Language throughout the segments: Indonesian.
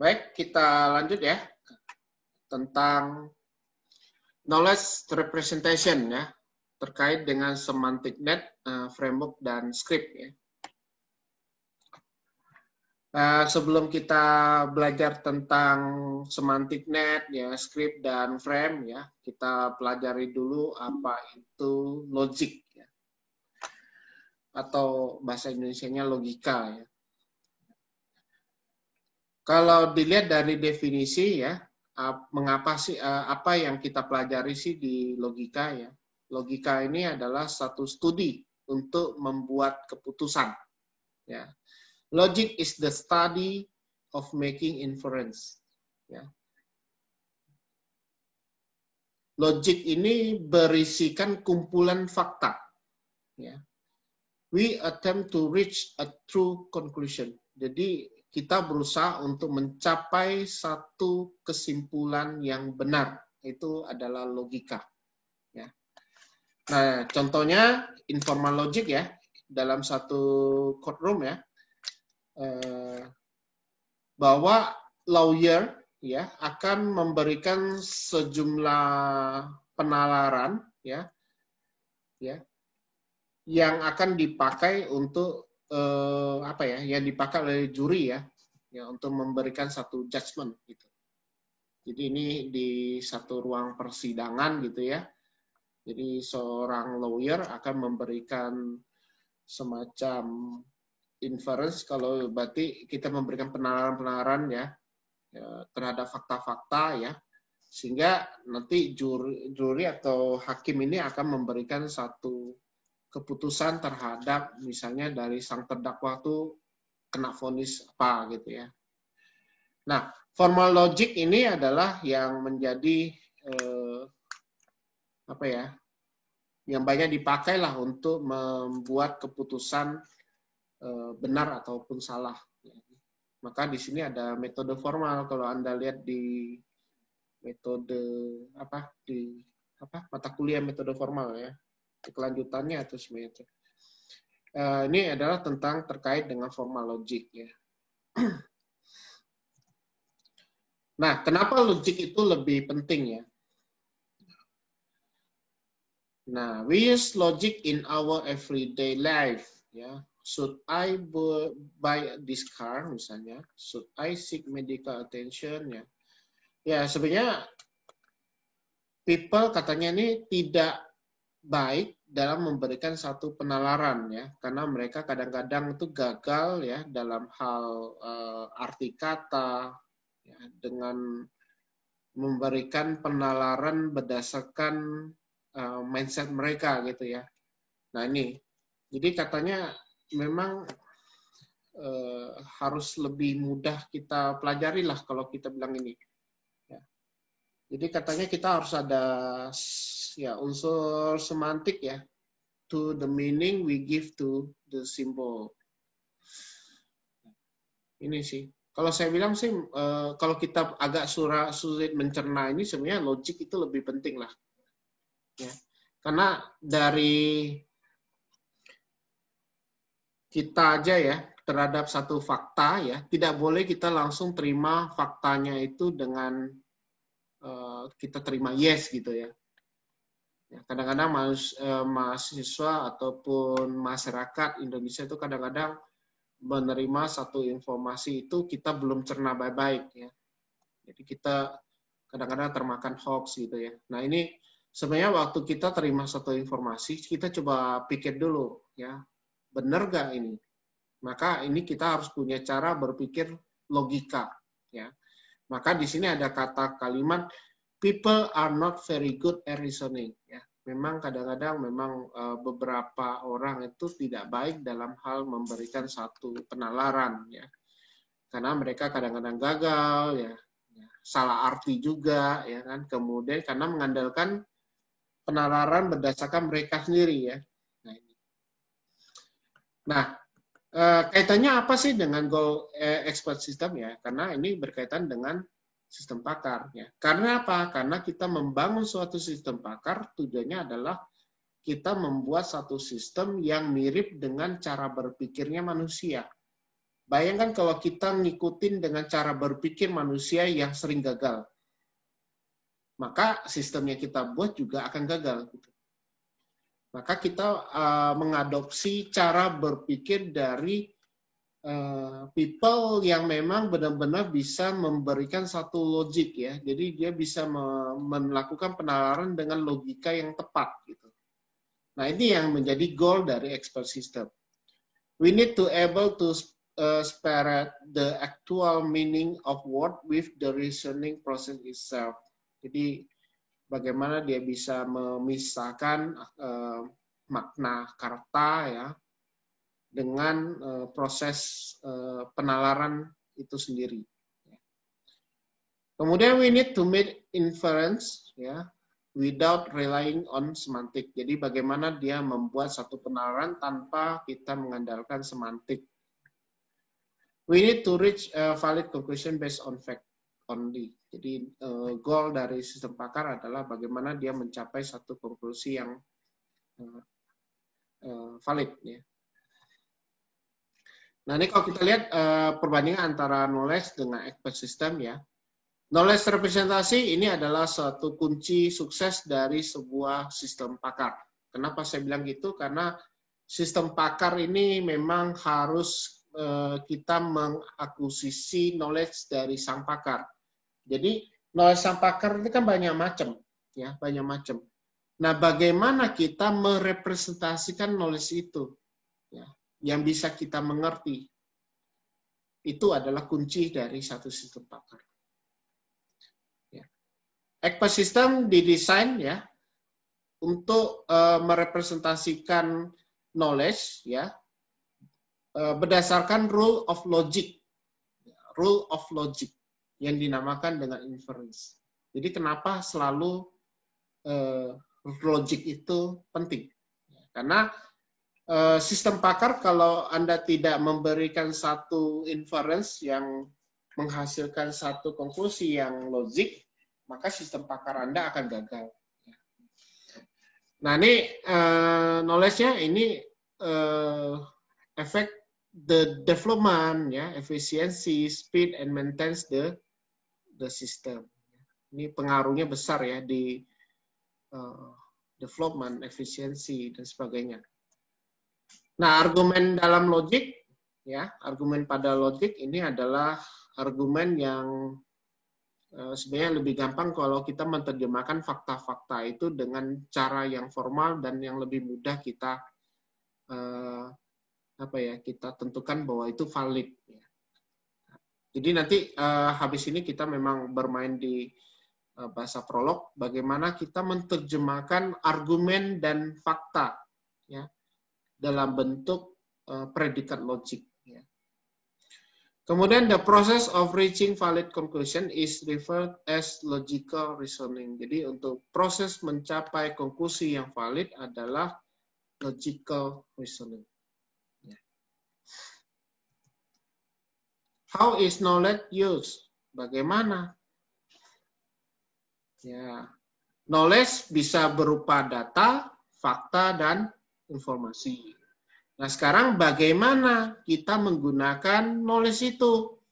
Baik, kita lanjut ya tentang knowledge representation ya terkait dengan semantic net, framework dan script ya. Sebelum kita belajar tentang semantic net ya, script dan frame ya, kita pelajari dulu apa itu logic ya. Atau bahasa Indonesianya logika ya. Kalau dilihat dari definisi ya, mengapa sih apa yang kita pelajari sih di logika ya? Logika ini adalah satu studi untuk membuat keputusan. Ya. Logic is the study of making inference. Ya. Logic ini berisikan kumpulan fakta. Ya. We attempt to reach a true conclusion. Jadi kita berusaha untuk mencapai satu kesimpulan yang benar. Itu adalah logika. Ya. Nah, contohnya informal logic ya, dalam satu courtroom ya, bahwa lawyer ya akan memberikan sejumlah penalaran ya, yang akan dipakai untuk apa ya, yang dipakai oleh juri ya untuk memberikan satu judgment gitu. Jadi ini di satu ruang persidangan gitu ya. Jadi seorang lawyer akan memberikan semacam inference, kalau berarti kita memberikan penalaran-penalaran ya terhadap fakta-fakta ya, sehingga nanti juri atau hakim ini akan memberikan satu keputusan terhadap misalnya dari sang terdakwa itu kena vonis apa gitu ya. Nah, formal logic ini adalah yang menjadi apa ya, yang banyak dipakai lah untuk membuat keputusan benar ataupun salah. Maka di sini ada metode formal. Kalau Anda lihat di metode mata kuliah metode formal ya, kelanjutannya atau semacam. Ini adalah tentang terkait dengan formal logic ya. Nah, kenapa logic itu lebih penting ya? Nah, we use logic in our everyday life ya. Should I buy this car misalnya? Should I seek medical attention ya? Ya, sebenarnya people katanya ini tidak baik dalam memberikan satu penalaran ya, karena mereka kadang-kadang itu gagal ya dalam hal arti kata ya, dengan memberikan penalaran berdasarkan mindset mereka gitu ya. Nah ini, jadi katanya memang harus lebih mudah kita pelajari lah kalau kita bilang ini. Jadi katanya kita harus ada ya unsur semantik ya, to the meaning we give to the symbol. Ini sih. Kalau saya bilang sih, kalau kita agak sulit mencerna ini, sebenarnya logik itu lebih penting lah. Ya. Karena dari kita aja ya, terhadap satu fakta ya, tidak boleh kita langsung terima faktanya itu dengan kita terima yes gitu ya. Kadang-kadang mahasiswa ataupun masyarakat Indonesia itu kadang-kadang menerima satu informasi itu kita belum cerna baik-baik ya. Jadi kita kadang-kadang termakan hoax gitu ya. Nah ini sebenarnya waktu kita terima satu informasi, kita coba pikir dulu ya, benar gak ini? Maka ini kita harus punya cara berpikir logika ya. Maka di sini ada kata kalimat people are not very good at reasoning. Ya, memang kadang-kadang memang beberapa orang itu tidak baik dalam hal memberikan satu penalaran, ya, karena mereka kadang-kadang gagal, ya, salah arti juga, ya kan. Kemudian karena mengandalkan penalaran berdasarkan mereka sendiri, ya. Nah, kaitannya apa sih dengan goal expert system ya? Karena ini berkaitan dengan sistem pakar ya. Karena apa? Karena kita membangun suatu sistem pakar tujuannya adalah kita membuat satu sistem yang mirip dengan cara berpikirnya manusia. Bayangkan kalau kita ngikutin dengan cara berpikir manusia yang sering gagal, maka sistem yang kita buat juga akan gagal. Maka kita mengadopsi cara berpikir dari people yang memang benar-benar bisa memberikan satu logik ya. Jadi dia bisa melakukan penalaran dengan logika yang tepat gitu. Nah, ini yang menjadi goal dari expert system. We need to able to separate the actual meaning of word with the reasoning process itself. Jadi bagaimana dia bisa memisahkan makna kata ya dengan proses penalaran itu sendiri. Kemudian we need to make inference ya without relying on semantik. Jadi bagaimana dia membuat satu penalaran tanpa kita mengandalkan semantik. We need to reach a valid conclusion based on fact only. Jadi goal dari sistem pakar adalah bagaimana dia mencapai satu konklusi yang valid ya. Nah, ini kalau kita lihat perbandingan antara knowledge dengan expert system ya. Knowledge representasi ini adalah suatu kunci sukses dari sebuah sistem pakar. Kenapa saya bilang gitu? Karena sistem pakar ini memang harus kita mengakuisisi knowledge dari sang pakar. Jadi knowledge sang pakar ini kan banyak macam, ya banyak macam. Nah, bagaimana kita merepresentasikan knowledge itu? Ya, yang bisa kita mengerti, itu adalah kunci dari satu sistem pakar. Ya. Expert system didesain ya untuk merepresentasikan knowledge ya berdasarkan rule of logic yang dinamakan dengan inference. Jadi kenapa selalu logic itu penting? Karena sistem pakar kalau Anda tidak memberikan satu inference yang menghasilkan satu konklusi yang logik, maka sistem pakar Anda akan gagal. Nah ini knowledge-nya ini affect the development, ya, efficiency, speed, and maintains the system. Ini pengaruhnya besar ya di development, efisiensi dan sebagainya. Nah, argumen dalam logik, ya, argumen pada logik ini adalah argumen yang sebenarnya lebih gampang kalau kita menerjemahkan fakta-fakta itu dengan cara yang formal dan yang lebih mudah kita kita tentukan bahwa itu valid. Jadi nanti habis ini kita memang bermain di bahasa prolog, bagaimana kita menerjemahkan argumen dan fakta, ya, dalam bentuk predikat logik. Ya. Kemudian the process of reaching valid conclusion is referred as logical reasoning. Jadi untuk proses mencapai konklusi yang valid adalah logical reasoning. Ya. How is knowledge used? Bagaimana? Ya, knowledge bisa berupa data, fakta, dan informasi. Nah, sekarang bagaimana kita menggunakan knowledge itu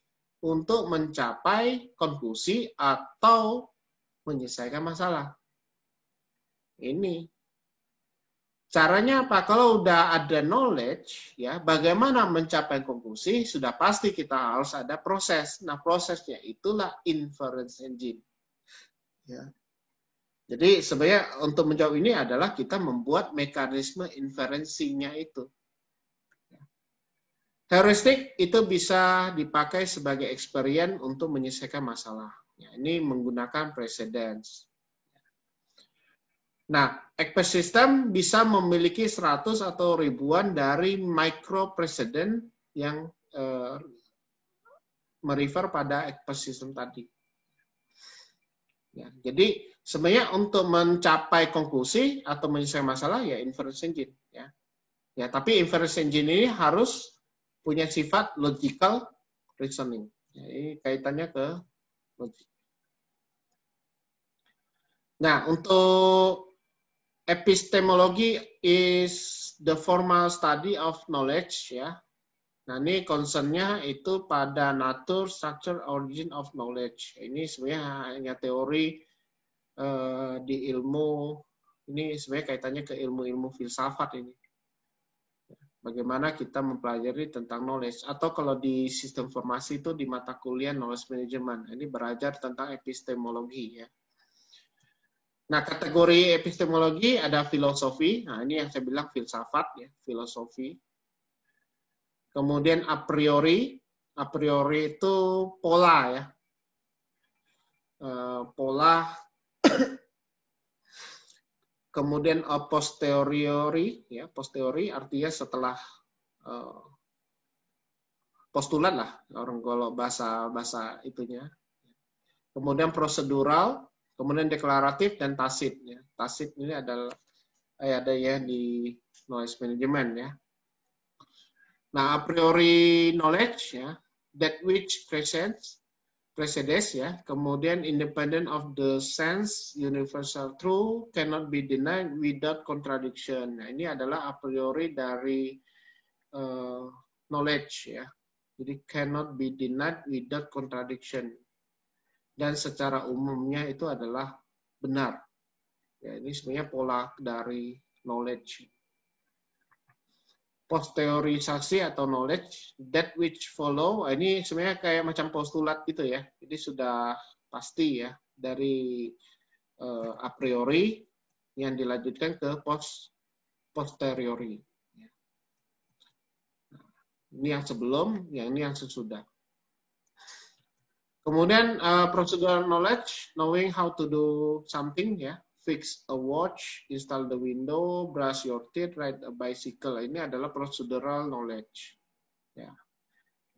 untuk mencapai konklusi atau menyelesaikan masalah? Ini. Caranya apa? Kalau udah ada knowledge, ya, bagaimana mencapai konklusi? Sudah pasti kita harus ada proses. Nah, prosesnya itulah inference engine. Ya. Jadi sebenarnya untuk menjawab ini adalah kita membuat mekanisme inferensinya itu. Heuristik itu bisa dipakai sebagai experience untuk menyelesaikan masalah. Ya, ini menggunakan precedence. Nah, expert system bisa memiliki 100 atau ribuan dari micro precedent yang merefer pada expert system tadi. Ya, jadi sebenarnya untuk mencapai konklusi atau menyelesaikan masalah ya inference engine. Ya, tapi inference engine ini harus punya sifat logical reasoning. Ya, ini kaitannya ke logik. Nah, untuk epistemologi is the formal study of knowledge, ya. Nah, ini concern-nya itu pada nature, structure, origin of knowledge. Ini sebenarnya hanya teori di ilmu, ini sebenarnya kaitannya ke ilmu-ilmu filsafat ini. Bagaimana kita mempelajari tentang knowledge. Atau kalau di sistem formasi itu di mata kuliah knowledge management. Ini belajar tentang epistemologi ya. Nah, kategori epistemologi ada filosofi. Nah, ini yang saya bilang filsafat ya, filosofi. Kemudian a priori. A priori itu pola ya. Pola. Kemudian a posteriori ya, posteriori artinya setelah postulat lah orang kalau bahasa itunya. Kemudian prosedural, kemudian deklaratif dan tacit ya. Tacit ini adalah ada ya di knowledge management ya. Nah, a priori knowledge ya, that which precedes ya, kemudian independent of the sense, universal truth cannot be denied without contradiction. Nah, ini adalah a priori dari knowledge ya. Jadi cannot be denied without contradiction. Dan secara umumnya itu adalah benar. Ya, ini sebenarnya pola dari knowledge. Posteriorisasi atau knowledge, that which follow, ini sebenarnya kayak macam postulat gitu ya. Jadi sudah pasti ya dari a priori yang dilanjutkan ke posteriori. Ini yang sebelum, yang ini yang sesudah. Kemudian procedural knowledge, knowing how to do something ya. Fix a watch, install the window, brush your teeth, ride a bicycle. Ini adalah procedural knowledge. Ya.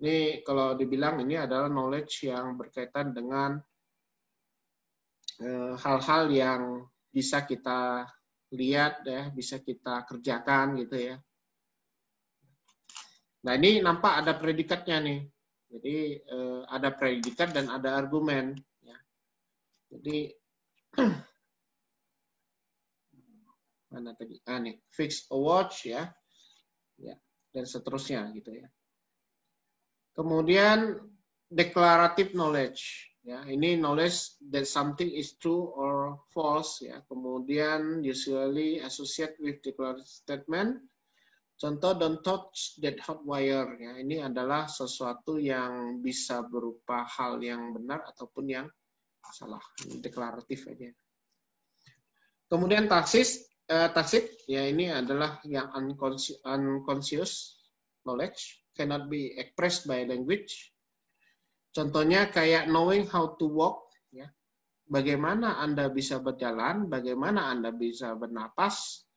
Ini kalau dibilang ini adalah knowledge yang berkaitan dengan hal-hal yang bisa kita lihat ya, bisa kita kerjakan gitu ya. Nah, ini nampak ada predikatnya nih. Jadi ada predikat dan ada argumen. Ya. Jadi mana tadi? Nih, fix a watch ya, dan seterusnya gitu ya. Kemudian declarative knowledge, ya ini knowledge that something is true or false ya. Kemudian usually associate with declarative statement. Contoh don't touch that hot wire ya. Ini adalah sesuatu yang bisa berupa hal yang benar ataupun yang salah. Ini deklaratif aja. Kemudian tacit ya ini adalah yang unconscious knowledge cannot be expressed by language. Contohnya kayak knowing how to walk ya. Bagaimana Anda bisa berjalan, bagaimana Anda bisa bernapas,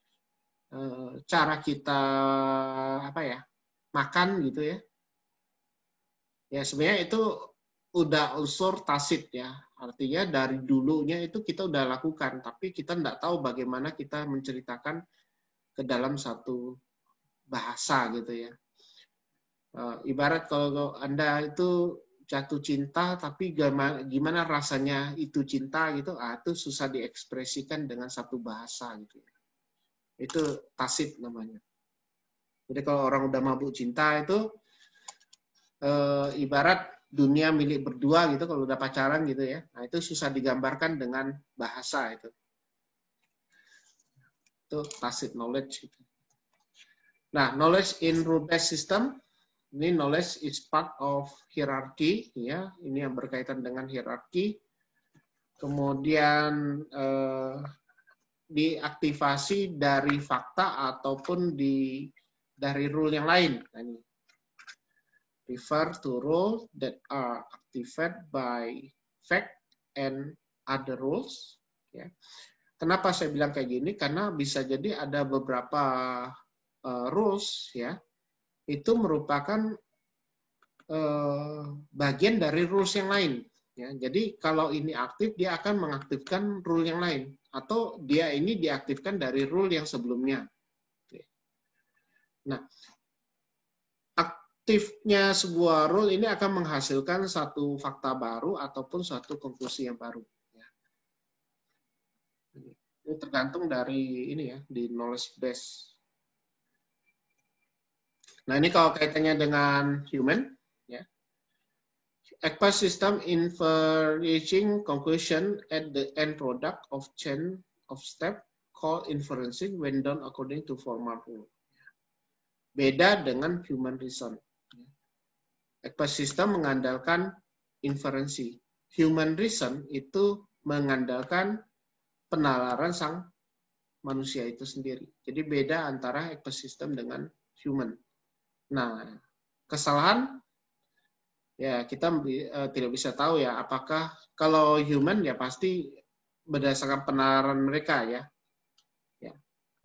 cara kita makan gitu ya. Ya sebenarnya itu udah unsur tacit ya. Artinya dari dulunya itu kita udah lakukan, tapi kita nggak tahu bagaimana kita menceritakan ke dalam satu bahasa gitu ya. Ibarat kalau Anda itu jatuh cinta, tapi gimana rasanya itu cinta gitu, itu susah diekspresikan dengan satu bahasa gitu ya. Itu tacit namanya. Jadi kalau orang udah mabuk cinta itu ibarat dunia milik berdua gitu kalau udah pacaran gitu ya. Nah, itu susah digambarkan dengan bahasa itu. Itu tacit knowledge gitu. Nah, knowledge in rule-based system, ini knowledge is part of hierarchy ya. Ini yang berkaitan dengan hierarki. Kemudian diaktifasi dari fakta ataupun dari rule yang lain. Nah, ini refer to rules that are activated by fact and other rules. Ya. Kenapa saya bilang kayak gini? Karena bisa jadi ada beberapa rules ya, itu merupakan bagian dari rules yang lain. Ya. Jadi kalau ini aktif, dia akan mengaktifkan rule yang lain. Atau dia ini diaktifkan dari rule yang sebelumnya. Nah, aktifnya sebuah rule ini akan menghasilkan satu fakta baru ataupun satu konklusi yang baru. Ya. Ini tergantung dari ini ya, di knowledge base. Nah, ini kalau kaitannya dengan human, ya. Expert system inferring conclusion at the end product of chain of step called inferencing when done according to formal rule. Beda dengan human reason. Expert system mengandalkan inferensi. Human reason itu mengandalkan penalaran sang manusia itu sendiri. Jadi beda antara expert system dengan human. Nah, kesalahan ya kita tidak bisa tahu ya apakah kalau human ya pasti berdasarkan penalaran mereka ya.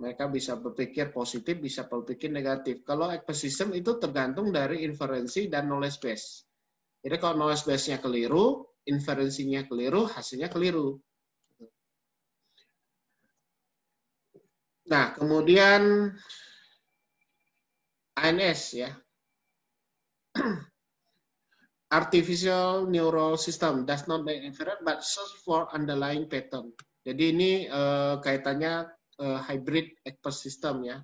Mereka bisa berpikir positif, bisa berpikir negatif. Kalau expert system itu tergantung dari inferensi dan knowledge base. Jadi kalau knowledge base-nya keliru, inferensinya keliru, hasilnya keliru. Nah, kemudian ANS ya. Artificial Neural System does not make inference but search for underlying pattern. Jadi ini kaitannya hybrid expert system ya.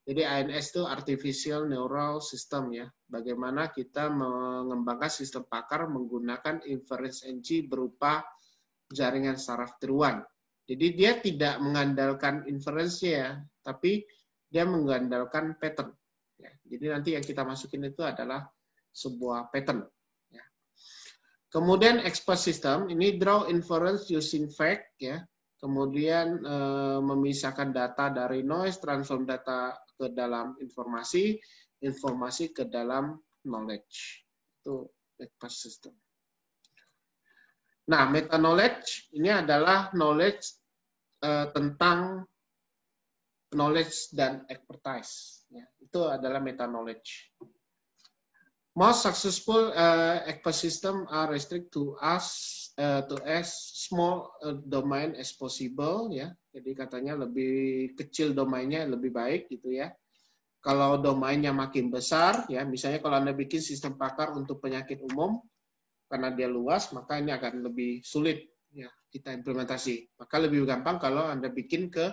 Jadi ANS itu Artificial Neural System ya. Bagaimana kita mengembangkan sistem pakar menggunakan inference engine berupa jaringan saraf tiruan. Jadi dia tidak mengandalkan inference-nya ya, tapi dia mengandalkan pattern. Ya. Jadi nanti yang kita masukin itu adalah sebuah pattern. Ya. Kemudian expert system ini draw inference using fact ya. Kemudian memisahkan data dari noise, transform data ke dalam informasi, informasi ke dalam knowledge. Itu expert system. Nah, meta knowledge ini adalah knowledge tentang knowledge dan expertise. Ya, itu adalah meta knowledge. Most successful expert system are restrict to as small domain as possible ya. Jadi katanya lebih kecil domainnya lebih baik gitu ya. Kalau domainnya makin besar ya, misalnya kalau Anda bikin sistem pakar untuk penyakit umum karena dia luas, maka ini akan lebih sulit ya kita implementasi. Maka lebih gampang kalau Anda bikin ke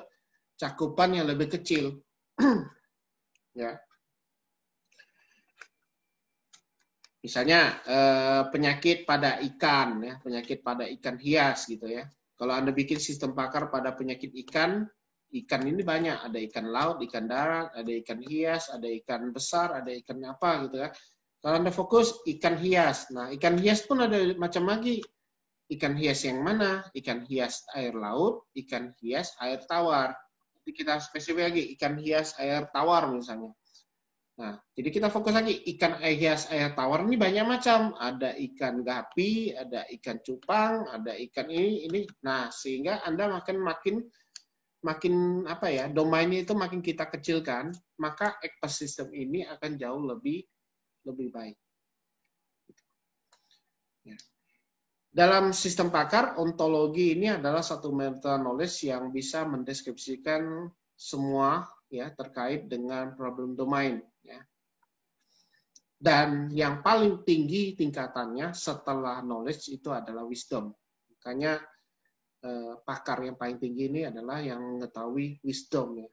cakupan yang lebih kecil. Ya. Misalnya penyakit pada ikan, ya, penyakit pada ikan hias gitu ya. Kalau Anda bikin sistem pakar pada penyakit ikan, ikan ini banyak. Ada ikan laut, ikan darat, ada ikan hias, ada ikan besar, ada ikan apa gitu ya. Kalau Anda fokus ikan hias, nah ikan hias pun ada macam lagi. Ikan hias yang mana? Ikan hias air laut, ikan hias air tawar. Jadi kita spesifik lagi, ikan hias air tawar misalnya. Nah, jadi kita fokus lagi ikan hias air tawar ini banyak macam. Ada ikan gapi, ada ikan cupang, ada ikan ini. Nah, sehingga Anda makin apa ya, domainnya itu makin kita kecilkan, maka ekosistem ini akan jauh lebih baik. Ya. Dalam sistem pakar, ontologi ini adalah satu meta knowledge yang bisa mendeskripsikan semua ya terkait dengan problem domain. Ya. Dan yang paling tinggi tingkatannya setelah knowledge itu adalah wisdom. Makanya pakar yang paling tinggi ini adalah yang mengetahui wisdom. Ya.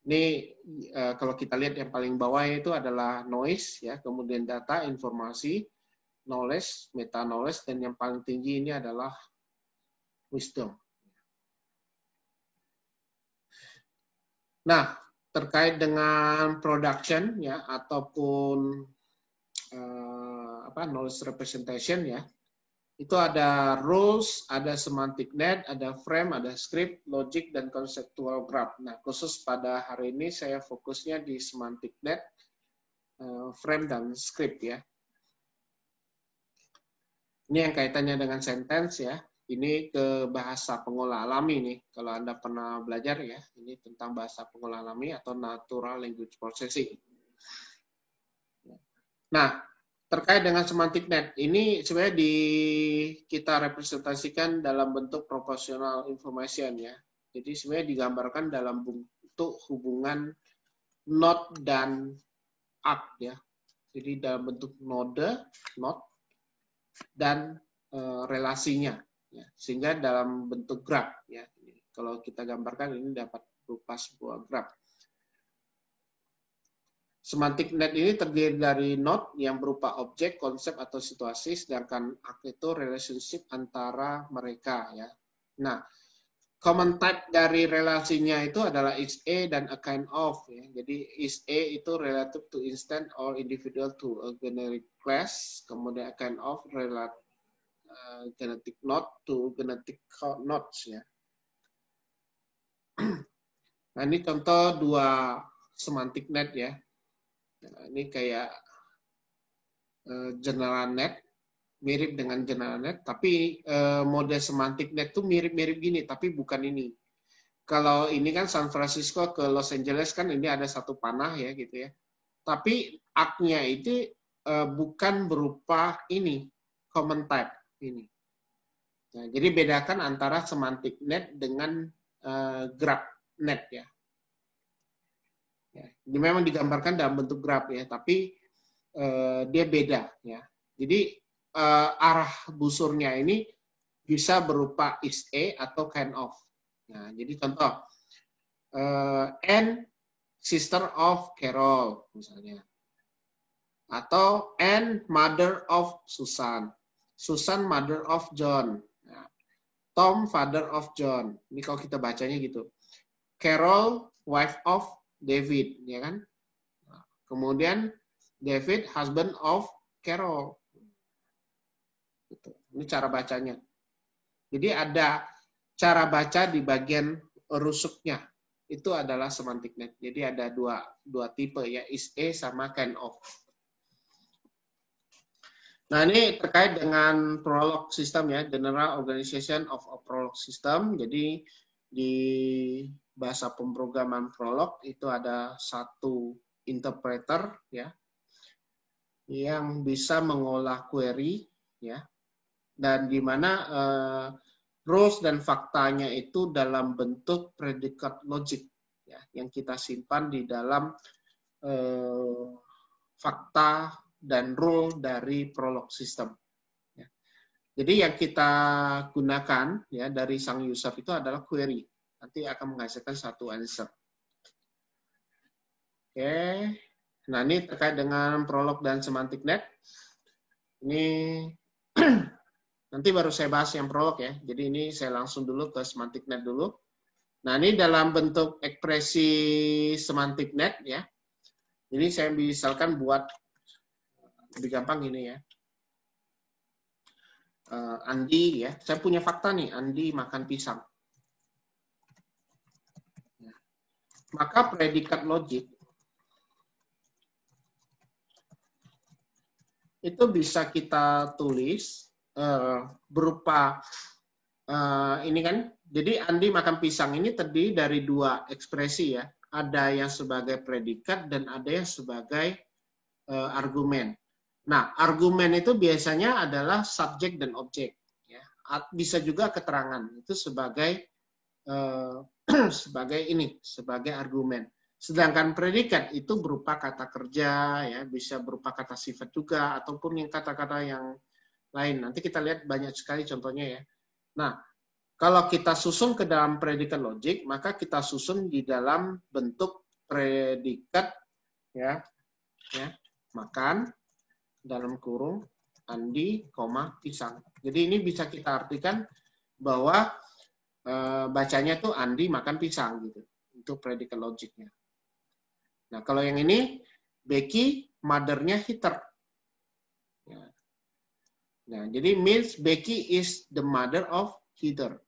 Ini kalau kita lihat yang paling bawah itu adalah noise, ya, kemudian data, informasi, knowledge, meta knowledge, dan yang paling tinggi ini adalah wisdom. Nah, terkait dengan production ya ataupun knowledge representation ya, itu ada rules, ada semantic net, ada frame, ada script, logic, dan conceptual graph. Nah, khusus pada hari ini saya fokusnya di semantic net, frame, dan script ya. Ini yang kaitannya dengan sentence ya. Ini ke bahasa pengolah alami nih. Kalau Anda pernah belajar ya, ini tentang bahasa pengolah alami atau natural language processing. Nah, terkait dengan semantic net, ini sebenarnya kita representasikan dalam bentuk proportional information ya. Jadi sebenarnya digambarkan dalam bentuk hubungan node dan arc ya. Jadi dalam bentuk node, dan relasinya. Ya. Sehingga dalam bentuk graph ya. Kalau kita gambarkan ini dapat berupa sebuah graph. Semantic net ini terdiri dari node yang berupa objek, konsep, atau situasi, sedangkan arc itu relationship antara mereka. Ya. Nah, common type dari relasinya itu adalah is a dan a kind of. Ya. Jadi is a itu relative to instant or individual to a generic class, kemudian a kind of genetic node to genetic nodes. Ya. Nah, ini contoh dua semantic net ya. Nah, ini kayak general net, mirip dengan general net, tapi mode semantic net tuh mirip-mirip gini, tapi bukan ini. Kalau ini kan San Francisco ke Los Angeles kan ini ada satu panah ya gitu ya. Tapi arc-nya itu bukan berupa ini, common type ini. Nah, jadi bedakan antara semantic net dengan graph net ya. Ya, ini memang digambarkan dalam bentuk graf ya, tapi dia beda ya. Jadi arah busurnya ini bisa berupa is a atau kind of. Nah, jadi contoh Anne sister of Carol misalnya, atau Anne mother of Susan, Susan mother of John, nah, Tom father of John. Ini kalau kita bacanya gitu. Carol wife of David, ya kan? Nah, kemudian David husband of Carol. Gitu. Ini cara bacanya. Jadi ada cara baca di bagian rusuknya. Itu adalah semantic net. Jadi ada dua tipe ya, is a sama kind of. Nah, ini terkait dengan prolog system ya, General Organization of a Prolog System. Jadi di bahasa pemrograman Prolog itu ada satu interpreter ya yang bisa mengolah query ya, dan di mana rules dan faktanya itu dalam bentuk predikat logic ya, yang kita simpan di dalam fakta dan rule dari prolog system. Ya. Jadi yang kita gunakan ya dari sang user itu adalah query. Nanti akan menghasilkan satu answer. Oke. Nah, ini terkait dengan prolog dan semantic net. Ini nanti baru saya bahas yang prolog ya. Jadi ini saya langsung dulu ke semantic net dulu. Nah, ini dalam bentuk ekspresi semantic net ya. Ini saya misalkan buat lebih gampang ini ya. Andi ya. Saya punya fakta nih, Andi makan pisang. Maka predikat logik itu bisa kita tulis berupa ini kan. Jadi Andi makan pisang ini terdiri dari dua ekspresi ya. Ada yang sebagai predikat dan ada yang sebagai argumen. Nah, argumen itu biasanya adalah subjek dan objek. Ya. Bisa juga keterangan itu sebagai sebagai argumen. Sedangkan predikat itu berupa kata kerja, ya bisa berupa kata sifat juga, ataupun yang kata-kata yang lain. Nanti kita lihat banyak sekali contohnya ya. Nah, kalau kita susun ke dalam predikat logik, maka kita susun di dalam bentuk predikat ya makan dalam kurung Andi, pisang. Jadi ini bisa kita artikan bahwa bacanya tuh Andi makan pisang gitu untuk predikat logiknya. Nah kalau yang ini Becky mother-nya Heather. Ya. Nah jadi means Becky is the mother of Heather.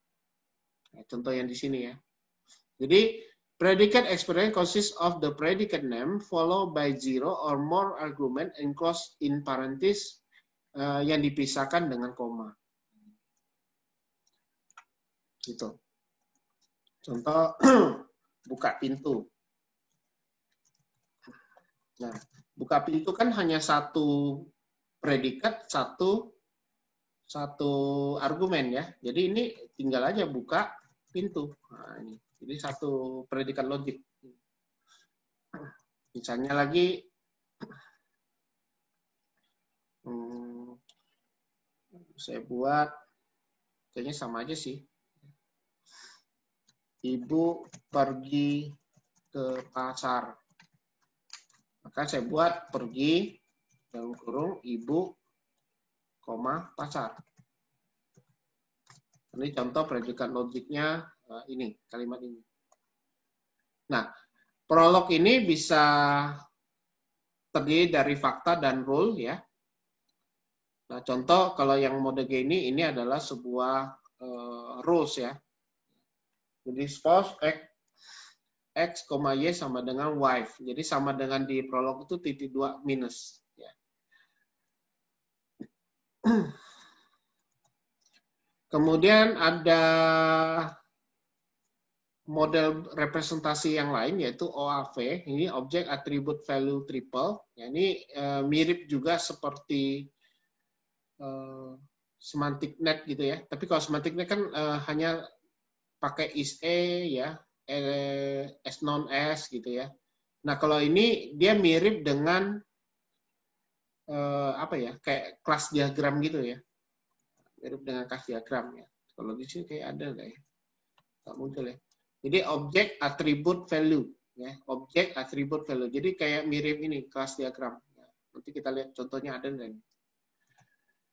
Nah, contoh yang di sini ya. Jadi predicate expression consists of the predicate name followed by zero or more argument enclosed in parentheses yang dipisahkan dengan koma. Gitu. Contoh buka pintu. Nah, buka pintu kan hanya satu predikat, satu argumen ya. Jadi ini tinggal aja buka pintu. Nah, ini. Jadi satu predikat logik. Misalnya lagi saya buat kayaknya sama aja sih. Ibu pergi ke pasar. Maka saya buat pergi dalam kurung ibu, pasar. Ini contoh predikat logiknya ini, kalimat ini. Nah, prolog ini bisa terdiri dari fakta dan rule ya. Nah, contoh kalau yang mode G ini adalah sebuah rules ya. Jadi suppose X, Y sama dengan Y. Jadi sama dengan di prolog itu titik 2 minus. Ya. Kemudian ada model representasi yang lain yaitu OAV. Ini Object Attribute Value Triple. Ya, ini mirip juga seperti semantic net gitu ya. Tapi kalau semantic net kan hanya pakai is a ya, as non as gitu ya. Nah kalau ini dia mirip dengan apa ya, kayak kelas diagram gitu ya, mirip dengan kelas diagram ya. Kalau di sini kayak ada nggak ya? Nggak muncul ya. Jadi object attribute value ya, object attribute value. Jadi kayak mirip ini kelas diagram. Nanti kita lihat contohnya ada nggak?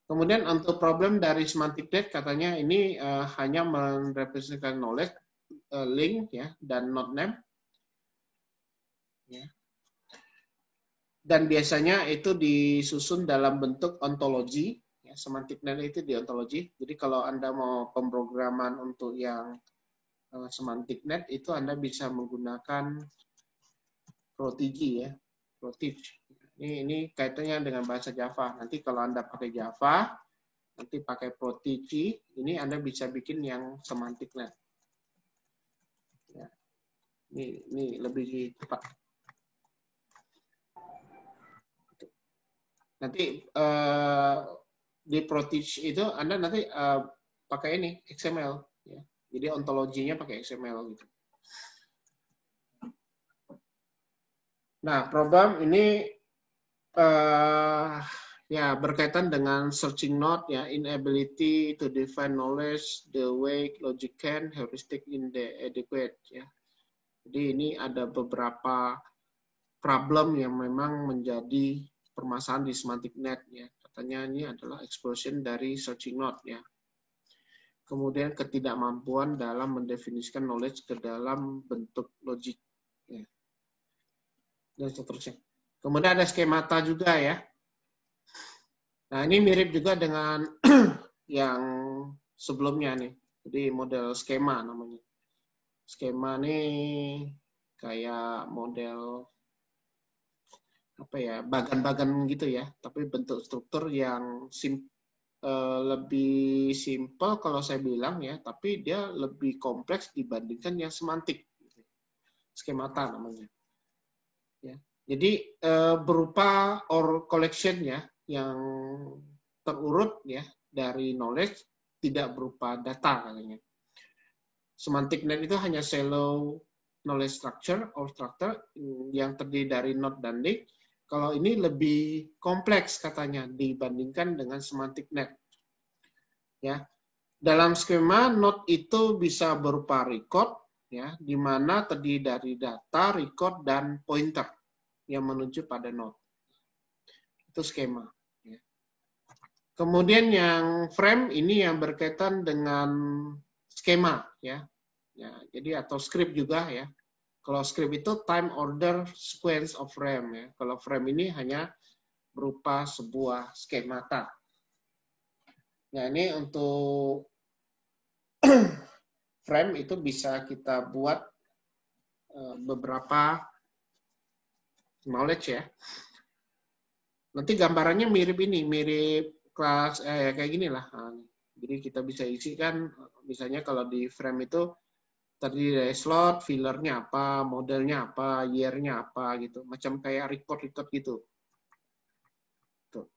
Kemudian untuk problem dari semantic net katanya ini hanya merepresentasikan knowledge, link ya, dan not name. Ya. Dan biasanya itu disusun dalam bentuk ontologi. Ya, semantic net itu di ontologi. Jadi kalau Anda mau pemrograman untuk yang semantic net itu Anda bisa menggunakan Protigi ya, Protige. Ini kaitannya dengan bahasa Java. Nanti kalau Anda pakai Java, nanti pakai Protigi, ini Anda bisa bikin yang semantic net. Ya. Ini lebih cepat. Nanti di Protige itu Anda nanti pakai ini XML. Ya. Jadi ontologinya pakai XML gitu. Nah, problem ini ya berkaitan dengan searching node ya, inability to define knowledge the way logic can, heuristic inadequate ya. Jadi ini ada beberapa problem yang memang menjadi permasalahan di semantic net ya. Katanya ini adalah explosion dari searching node ya. Kemudian ketidakmampuan dalam mendefinisikan knowledge ke dalam bentuk logik ya. Dan seterusnya. Kemudian ada skemata juga ya. Nah, ini mirip juga dengan yang sebelumnya nih. Jadi model skema namanya. Skema ini kayak model apa ya, bagan-bagan gitu ya, tapi bentuk struktur yang lebih simple kalau saya bilang ya, tapi dia lebih kompleks dibandingkan yang semantik. Skemata namanya. Ya. Jadi berupa or collection ya, yang terurut ya dari knowledge, tidak berupa data katanya. Semantic net itu hanya shallow knowledge structure or structure yang terdiri dari node dan link. Kalau ini lebih kompleks katanya dibandingkan dengan semantic net. Ya. Dalam skema node itu bisa berupa record ya, di mana terdiri dari data, record dan pointer yang menuju pada node. Itu skema. Ya. Kemudian yang frame ini yang berkaitan dengan skema ya. Ya, jadi atau script juga ya. Kalau script itu time order sequence of frame ya. Kalau frame ini hanya berupa sebuah skemata. Nah, ini untuk frame itu bisa kita buat beberapa knowledge ya. Nanti gambarannya mirip ini, mirip kelas kayak gini lah. Jadi kita bisa isikan, misalnya kalau di frame itu terdiri dari slot, fillernya apa, modelnya apa, year-nya apa gitu, macam kayak record gitu. Tuh.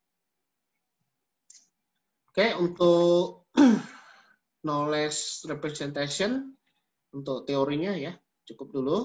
Oke, untuk knowledge representation untuk teorinya ya cukup dulu.